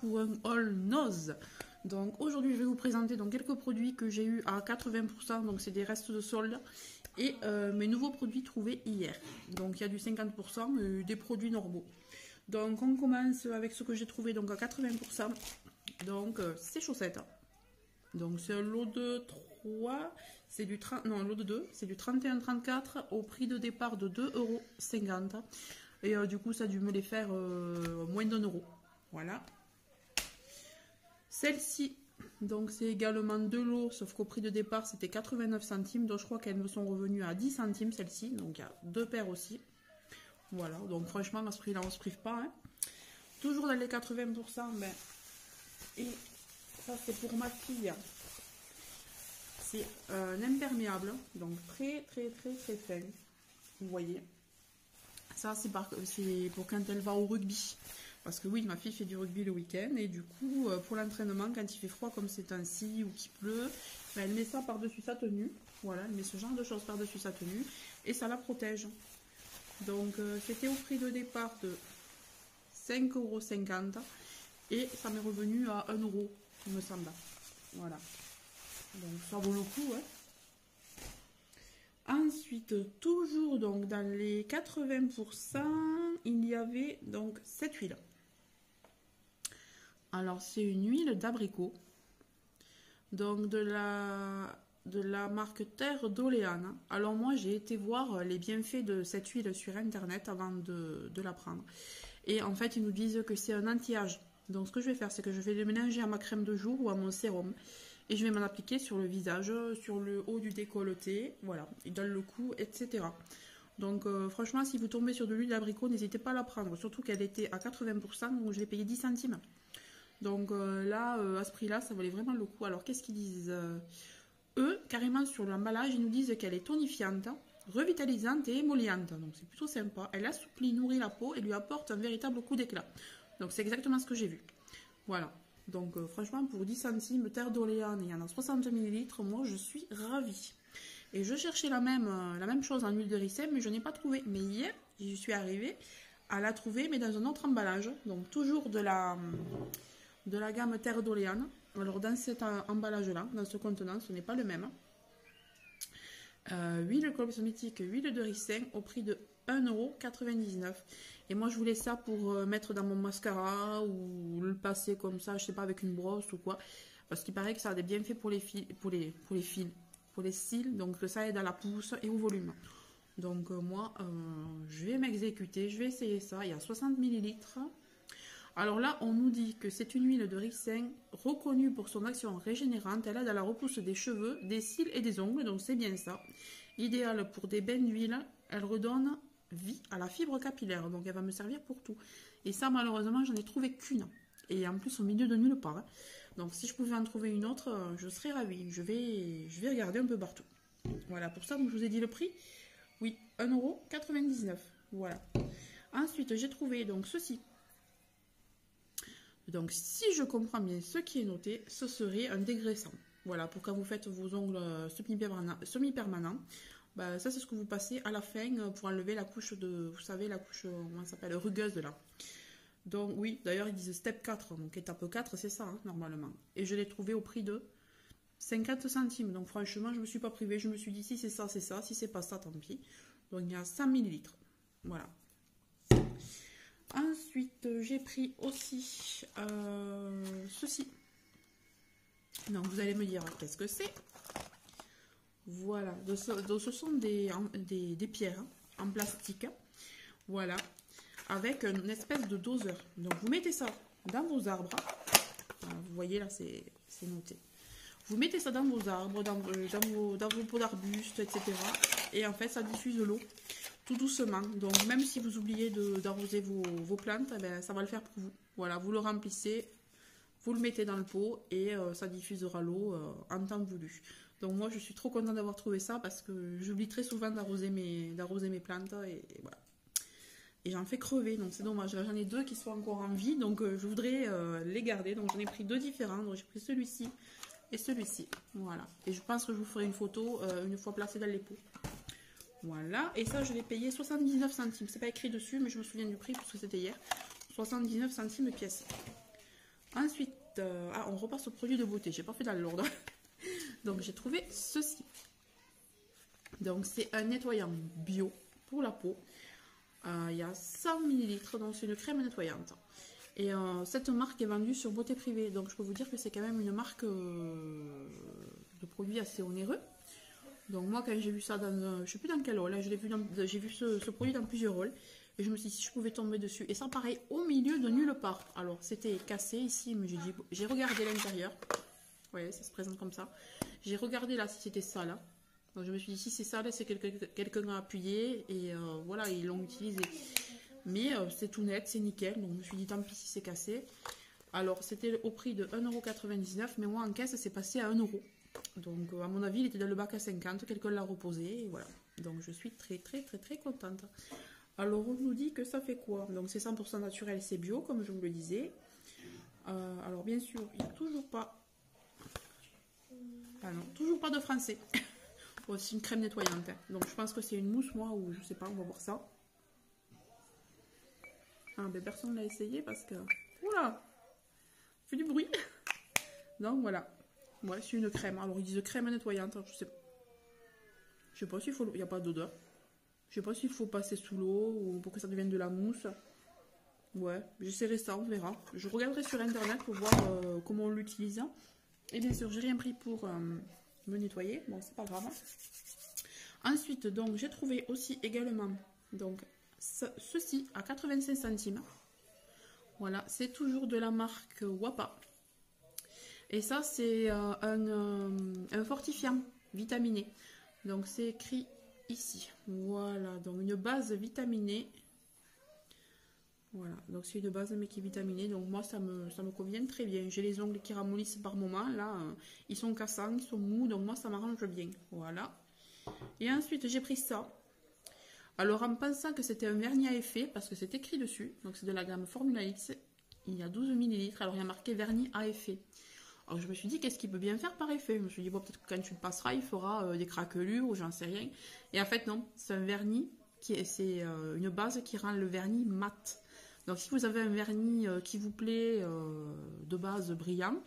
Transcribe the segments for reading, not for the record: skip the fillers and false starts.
pour un haul Nose. Donc aujourd'hui je vais vous présenter donc quelques produits que j'ai eu à 80%, donc c'est des restes de solde, et mes nouveaux produits trouvés hier. Donc il y a du 50%, des produits normaux. Donc on commence avec ce que j'ai trouvé donc à 80%. Donc ces chaussettes. Donc c'est un lot de 3, c'est du 30, non, un lot de 2, c'est du 31,34 au prix de départ de 2,50 €. Et du coup ça a dû me les faire moins d'1 €. Voilà. Celle-ci, donc c'est également 2 lots, sauf qu'au prix de départ c'était 89 centimes, donc je crois qu'elles me sont revenues à 10 centimes celle-ci, donc il y a 2 paires aussi. Voilà, donc franchement à ce prix-là on se prive pas. Hein. Toujours dans les 80%, ben, et ça c'est pour ma fille. C'est un imperméable, donc très fin, vous voyez. Ça c'est pour quand elle va au rugby. Parce que oui, ma fille fait du rugby le week-end et du coup, pour l'entraînement, quand il fait froid comme c'est ainsi ou qu'il pleut, ben, elle met ça par-dessus sa tenue. Voilà, elle met ce genre de choses par-dessus sa tenue et ça la protège. Donc, c'était au prix de départ de 5,50 € et ça m'est revenu à 1 €, il me semble. Voilà. Donc, ça vaut le coup, hein. Ensuite, toujours donc dans les 80%, il y avait donc cette huile. Alors, c'est une huile d'abricot, donc de la marque Terre d'Oléane. Alors moi, j'ai été voir les bienfaits de cette huile sur Internet avant de la prendre. Et en fait, ils nous disent que c'est un anti-âge. Donc, ce que je vais faire, c'est que je vais le mélanger à ma crème de jour ou à mon sérum. Et je vais m'en appliquer sur le visage, sur le haut du décolleté, voilà, et dans le cou, etc. Donc franchement, si vous tombez sur de l'huile d'abricot, n'hésitez pas à la prendre. Surtout qu'elle était à 80%, donc je l'ai payé 10 centimes. Donc là, à ce prix-là, ça valait vraiment le coup. Alors qu'est-ce qu'ils disent eux, carrément sur l'emballage, ils nous disent qu'elle est tonifiante, revitalisante et émolliente. Donc c'est plutôt sympa. Elle assouplit, nourrit la peau et lui apporte un véritable coup d'éclat. Donc c'est exactement ce que j'ai vu. Voilà. Donc franchement, pour 10 centimes, Terre d'Oléane, il y en a 60 ml, moi je suis ravie. Et je cherchais la même chose en huile de ricin, mais je n'ai pas trouvé. Mais hier, je suis arrivée à la trouver, mais dans un autre emballage. Donc toujours de la gamme Terre d'Oléane. Alors dans cet emballage-là, dans ce contenant, ce n'est pas le même. Huile cosmétique, huile de ricin au prix de 1,99 €. Et moi je voulais ça pour mettre dans mon mascara ou le passer comme ça, je sais pas, avec une brosse ou quoi. Parce qu'il paraît que ça a des bienfaits pour les cils, donc ça aide à la pousse et au volume. Donc moi je vais m'exécuter, je vais essayer ça. Il y a 60 ml. Alors là on nous dit que c'est une huile de ricin reconnue pour son action régénérante. Elle aide à la repousse des cheveux, des cils et des ongles, donc c'est bien ça. Idéale pour des bains d'huile, elle redonne vie à la fibre capillaire, donc elle va me servir pour tout. Et ça malheureusement j'en ai trouvé qu'une, et en plus au milieu de nulle part. Donc si je pouvais en trouver une autre, je serais ravie. Je vais regarder un peu partout. Voilà, pour ça donc, je vous ai dit le prix. Oui, 1,99 €. Voilà. Ensuite j'ai trouvé donc ceci. Donc si je comprends bien ce qui est noté, ce serait un dégraissant. Voilà, pour quand vous faites vos ongles semi-permanents. Bah, ça c'est ce que vous passez à la fin pour enlever la couche de, vous savez, la couche, comment ça s'appelle, rugueuse de là. Donc oui, d'ailleurs ils disent step 4, donc étape 4 c'est ça, hein, normalement. Et je l'ai trouvé au prix de 50 centimes, donc franchement je me suis pas privée, je me suis dit si c'est ça, si c'est pas ça, tant pis. Donc il y a 100 ml, voilà. Ensuite j'ai pris aussi ceci. Donc vous allez me dire qu'est-ce que c'est. Voilà, donc ce sont des pierres en plastique, voilà, avec une espèce de doseur. Donc vous mettez ça dans vos arbres, vous voyez là c'est noté. Vous mettez ça dans vos arbres, dans vos pots d'arbustes, etc. Et en fait ça diffuse l'eau tout doucement. Donc même si vous oubliez d'arroser vos plantes, eh ben, ça va le faire pour vous. Voilà, vous le remplissez, vous le mettez dans le pot et ça diffusera l'eau en temps voulu. Donc moi je suis trop contente d'avoir trouvé ça parce que j'oublie très souvent d'arroser mes plantes et voilà. Et j'en fais crever, donc c'est dommage. J'en ai 2 qui sont encore en vie, donc je voudrais les garder. Donc j'en ai pris 2 différents, donc j'ai pris celui-ci et celui-ci. Voilà. Et je pense que je vous ferai une photo une fois placé dans les pots. Voilà. Et ça je l'ai payé 79 centimes. C'est pas écrit dessus, mais je me souviens du prix parce que c'était hier. 79 centimes de pièce. Ensuite, on repasse au produit de beauté. J'ai pas fait dans l'ordre. Donc, j'ai trouvé ceci. Donc, c'est un nettoyant bio pour la peau. Il y a 100 ml, donc c'est une crème nettoyante. Et cette marque est vendue sur Beauté Privée. Donc, je peux vous dire que c'est quand même une marque de produits assez onéreux. Donc, moi, quand j'ai vu ça dans un... Je ne sais plus dans quel hall, j'ai vu ce produit dans plusieurs halls. Et je me suis dit si je pouvais tomber dessus. Et ça, pareil, au milieu de nulle part. Alors, c'était cassé ici, mais j'ai regardé l'intérieur. Vous voyez, ça se présente comme ça. J'ai regardé là si c'était ça, là. Donc, je me suis dit, si c'est ça, là, c'est quelqu'un a appuyé. Et voilà, ils l'ont utilisé. Mais c'est tout net, c'est nickel. Donc, je me suis dit, tant pis si c'est cassé. Alors, c'était au prix de 1,99 €. Mais moi, en caisse, c'est passé à 1 €. Donc, à mon avis, il était dans le bac à 50. Quelqu'un l'a reposé. Et voilà. Donc, je suis très, très, très, très contente. Alors, on nous dit que ça fait quoi? Donc, c'est 100% naturel, c'est bio, comme je vous le disais. Alors, bien sûr, il n'y a toujours pas... Ah non, toujours pas de français. Bon, c'est une crème nettoyante. Hein. Donc, je pense que c'est une mousse, moi, ou je sais pas, on va voir ça. Ah, ben, personne ne l'a essayé parce que... Oula! Fait du bruit. Donc, voilà. Ouais, c'est une crème. Alors, ils disent crème nettoyante. Je sais pas s'il faut... Il n'y a pas d'odeur. Je sais pas s'il faut passer sous l'eau ou pour que ça devienne de la mousse. Ouais, j'essaierai ça, on verra. Je regarderai sur internet pour voir comment on l'utilise. Et bien sûr, j'ai rien pris pour me nettoyer. Bon, c'est pas grave. Ensuite, donc, j'ai trouvé aussi également donc, ceci à 85 centimes. Voilà, c'est toujours de la marque Wapa. Et ça, c'est un fortifiant vitaminé. Donc, c'est écrit ici. Voilà, donc une base vitaminée. Voilà, donc c'est une base mais qui est vitaminée. Donc moi, ça me convient très bien. J'ai les ongles qui ramollissent par moment. Là, ils sont cassants, ils sont mous. Donc moi, ça m'arrange bien. Voilà. Et ensuite, j'ai pris ça. Alors, en pensant que c'était un vernis à effet, parce que c'est écrit dessus. Donc, c'est de la gamme Formula X. Il y a 12 ml. Alors, il y a marqué vernis à effet. Alors, je me suis dit, qu'est-ce qu'il peut bien faire par effet? Je me suis dit, bon, peut-être que quand tu le passeras, il fera des craquelures ou j'en sais rien. Et en fait, non. C'est un vernis, c'est une base qui rend le vernis mat. Donc, si vous avez un vernis qui vous plaît, de base brillant,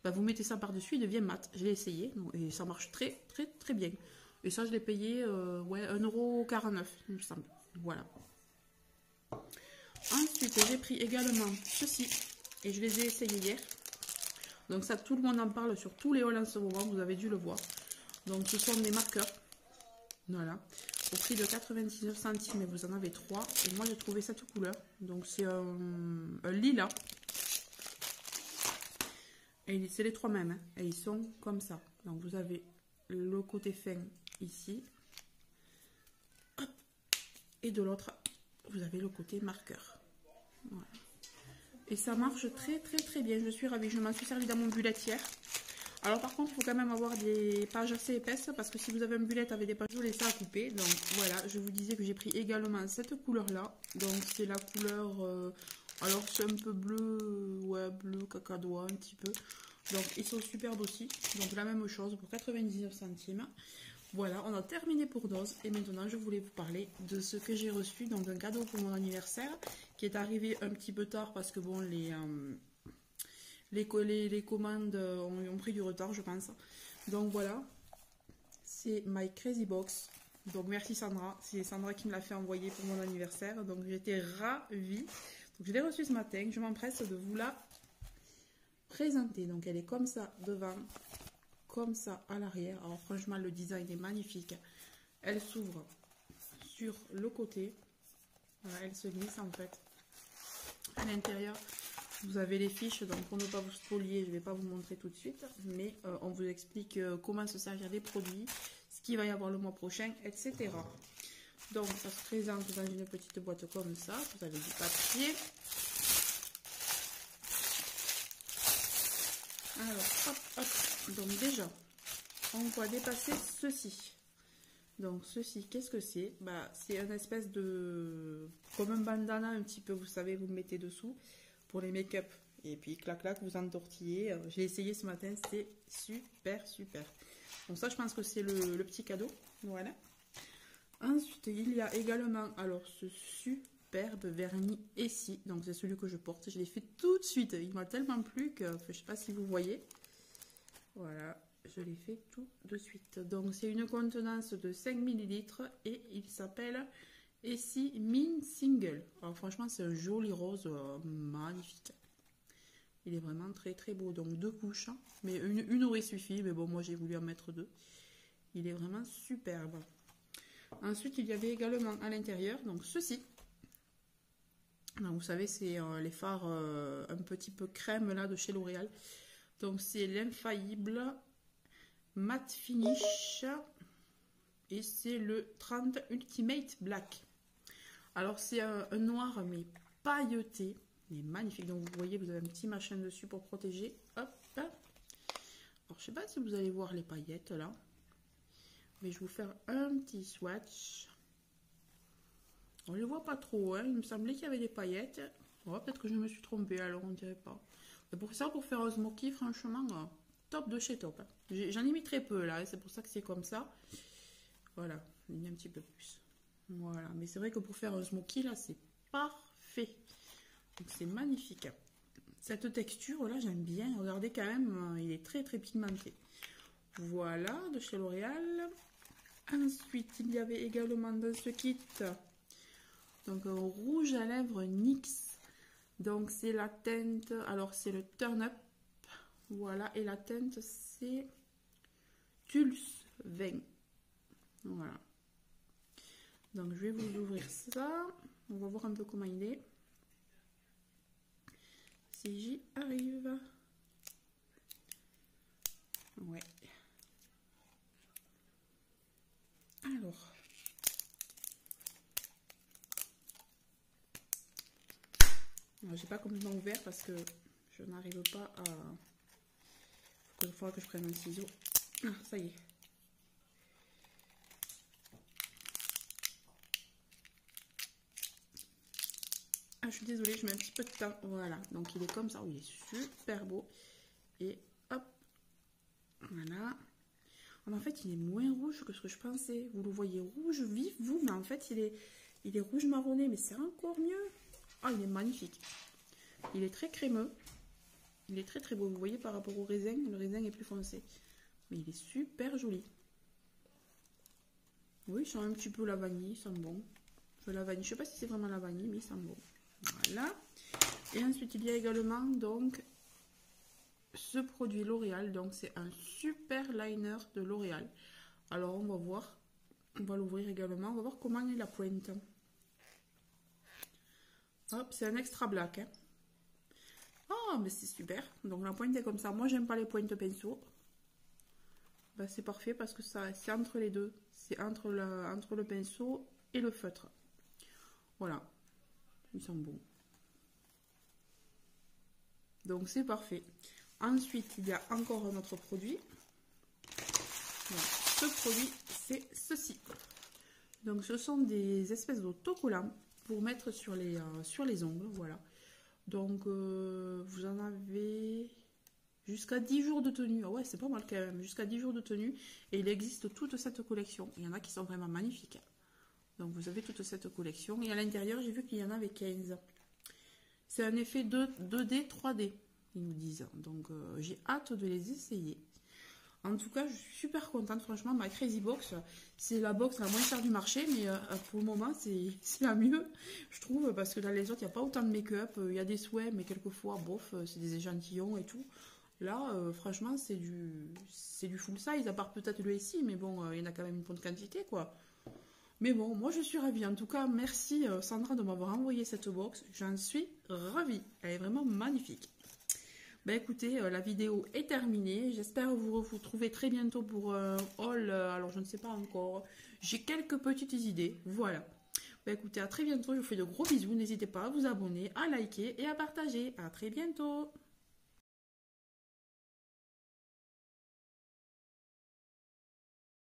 bah, vous mettez ça par-dessus, il devient mat. Je l'ai essayé et ça marche très, très, très bien. Et ça, je l'ai payé ouais, 1,49 €, il me semble. Voilà. Ensuite, j'ai pris également ceci et je les ai essayés hier. Donc ça, tout le monde en parle sur tous les hauls en ce moment, vous avez dû le voir. Donc ce sont des marqueurs. Voilà. Au prix de 99 centimes, mais vous en avez 3. Et moi, j'ai trouvé cette couleur. Donc c'est un lilas. Et c'est les trois mêmes. Hein. Et ils sont comme ça. Donc vous avez le côté fin ici. Hop. Et de l'autre, vous avez le côté marqueur. Voilà. Et ça marche très très très bien, je suis ravie. Je m'en suis servi dans mon bullet hier. Alors par contre, il faut quand même avoir des pages assez épaisses parce que si vous avez un bullet avec des pages, vous laissez à couper. Donc voilà, je vous disais que j'ai pris également cette couleur-là. Donc c'est la couleur, alors c'est un peu bleu, ouais, bleu cacadois un petit peu. Donc ils sont superbes aussi. Donc la même chose pour 99 centimes. Voilà, on a terminé pour Dose et maintenant je voulais vous parler de ce que j'ai reçu, donc un cadeau pour mon anniversaire qui est arrivé un petit peu tard parce que bon, les commandes ont pris du retard je pense. Donc voilà, c'est My Crazy Box. Donc merci Sandra, c'est Sandra qui me l'a fait envoyer pour mon anniversaire, donc j'étais ravie. Donc je l'ai reçue ce matin, je m'empresse de vous la présenter. Donc elle est comme ça devant. Comme ça à l'arrière. Alors franchement le design est magnifique. Elle s'ouvre sur le côté. Voilà, elle se glisse en fait. À l'intérieur vous avez les fiches. Donc pour ne pas vous spolier, je ne vais pas vous montrer tout de suite. Mais on vous explique comment se servir des produits, ce qu'il va y avoir le mois prochain, etc. Donc ça se présente dans une petite boîte comme ça. Vous avez du papier. Alors hop hop. Donc déjà, on voit dépasser ceci. Donc ceci, qu'est-ce que c'est? Bah, c'est une espèce de... comme un bandana un petit peu, vous savez, vous le mettez dessous pour les make-up. Et puis clac clac, vous entortillez. J'ai essayé ce matin, c'était super super. Donc ça, je pense que c'est le petit cadeau. Voilà. Ensuite, il y a également, alors ce superbe vernis ici. Donc c'est celui que je porte. Je l'ai fait tout de suite. Il m'a tellement plu que je ne sais pas si vous voyez. Voilà, je l'ai fait tout de suite. Donc c'est une contenance de 5 ml et il s'appelle Essie Mint Single. Alors franchement c'est un joli rose magnifique. Il est vraiment très très beau. Donc 2 couches, hein. Mais une aurait suffi. Mais bon, moi j'ai voulu en mettre 2. Il est vraiment superbe. Ensuite, il y avait également à l'intérieur, donc ceci. Donc, vous savez, c'est les fards un petit peu crème là de chez L'Oréal. Donc, c'est l'infaillible matte finish. Et c'est le 30 Ultimate Black. Alors, c'est un noir mais pailleté. Il est magnifique. Donc, vous voyez, vous avez un petit machin dessus pour protéger. Hop. Alors, je ne sais pas si vous allez voir les paillettes là. Mais je vais vous faire un petit swatch. On ne les voit pas trop, hein. Il me semblait qu'il y avait des paillettes. Oh, peut-être que je me suis trompée, alors on ne dirait pas. Et pour ça, pour faire un smoky, franchement, top de chez top. Hein. J'en ai mis très peu là, c'est pour ça que c'est comme ça. Voilà, j'en ai mis un petit peu plus. Voilà, mais c'est vrai que pour faire un smoky, là, c'est parfait. Donc c'est magnifique. Cette texture là, j'aime bien. Regardez quand même, il est très très pigmenté. Voilà, de chez L'Oréal. Ensuite, il y avait également dans ce kit donc un rouge à lèvres NYX. Donc c'est la teinte, alors c'est le Turn Up. Voilà, et la teinte c'est Tulse 20. Voilà. Donc je vais vous ouvrir ça. On va voir un peu comment il est. Si j'y arrive. Ouais. Alors, j'ai pas complètement ouvert parce que je n'arrive pas à... Il faudra que je prenne un ciseau. Ah, ça y est. Ah, je suis désolée, je mets un petit peu de temps. Voilà, donc il est comme ça. Oui, il est super beau. Et hop, voilà. En fait, il est moins rouge que ce que je pensais. Vous le voyez rouge vif, vous, mais en fait, il est rouge marronné, mais c'est encore mieux. Ah, il est magnifique. Il est très crémeux. Il est très très beau. Vous voyez, par rapport au raisin, le raisin est plus foncé. Mais il est super joli. Oui, il sent un petit peu la vanille, il sent bon. La vanille, je ne sais pas si c'est vraiment la vanille, mais il sent bon. Voilà. Et ensuite, il y a également donc ce produit L'Oréal. Donc, c'est un super liner de L'Oréal. Alors, on va voir. On va l'ouvrir également. On va voir comment est la pointe. Hop, c'est un extra black. Hein. Oh, mais c'est super. Donc, la pointe est comme ça. Moi, j'aime pas les pointes pinceau. Ben, c'est parfait parce que ça, c'est entre les deux. C'est entre le pinceau et le feutre. Voilà. Ils sont bons. Donc, c'est parfait. Ensuite, il y a encore un autre produit. Donc, ce produit, c'est ceci. Donc, ce sont des espèces d'autocollants pour mettre sur les ongles. Voilà. Donc, vous en avez jusqu'à 10 jours de tenue. Ah ouais, c'est pas mal quand même. Jusqu'à 10 jours de tenue. Et il existe toute cette collection. Il y en a qui sont vraiment magnifiques. Donc, vous avez toute cette collection. Et à l'intérieur, j'ai vu qu'il y en avait 15. C'est un effet 2D, 3D, ils nous disent. Donc, j'ai hâte de les essayer. En tout cas, je suis super contente. Franchement, ma Crazy Box, c'est la box la moins chère du marché. Mais pour le moment, c'est la mieux, je trouve. Parce que dans les autres, il n'y a pas autant de make-up. Il y a des souhaits, mais quelquefois, bof, c'est des échantillons et tout. Là, franchement, c'est du full size. À part peut-être le SI, mais bon, il y en a quand même une bonne quantité, quoi. Mais bon, moi je suis ravie. En tout cas, merci Sandra de m'avoir envoyé cette box. J'en suis ravie. Elle est vraiment magnifique. Ben écoutez, la vidéo est terminée. J'espère vous retrouver très bientôt pour un haul. Alors je ne sais pas encore. J'ai quelques petites idées. Voilà. Ben écoutez, à très bientôt. Je vous fais de gros bisous. N'hésitez pas à vous abonner, à liker et à partager. À très bientôt.